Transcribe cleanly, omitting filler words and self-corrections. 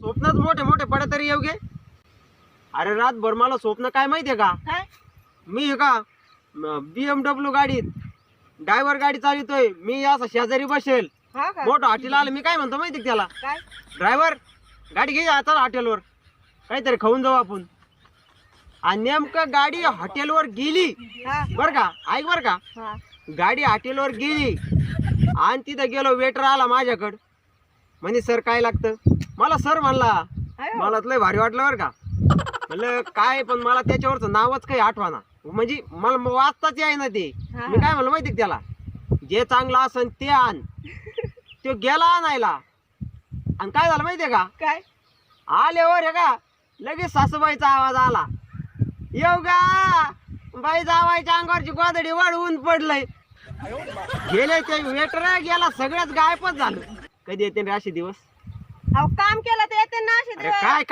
स्वप्नच मोठे मोठे पडे तरी येऊ गे. अरे रातभर मला स्वप्न काय माहितीये का, काय मी हे का BMW गाडीत ड्रायव्हर गाडी चालवतोय, मी असं शेजारी बसेल, हा का मोठं हॉटेल आलं, मी काय म्हणतो माहिती त्याला, काय ड्रायव्हर गाडी घे चला हॉटेलवर काहीतरी खाऊन जाऊ आपण. आणि नेमकं गाडी हॉटेलवर गेली हा बर का, ऐक बर का, हा गाडी हॉटेलवर गेली आणि तिथं गेलो, वेटर आला माझ्याकडं, म्हणे सर काय लागतं. मला सर म्हणला, अरे मला लय भारी वाटलं बरं का. म्हणलं काय, पण मला त्याच्यावरचं नावच काही आठवाना, म्हणजे मला वाचताच आहे ना ते. हा. मी काय म्हणलं माहिती का त्याला, जे चांगलं असन ते आण. तो गेला आणायला आणि काय झालं माहितीये का, काय आल्यावर हे का लगेच सासूबाईचा आवाज आला, येऊ का बाई, जावायच्या अंगावरची गोदडी वाढवून पडलंय. गेले ते वेटर गेला, सगळ्याच गायबच झालं. कधी येते रे असे दिवस. अहो काम केलं तर येते ना अशी अरे काय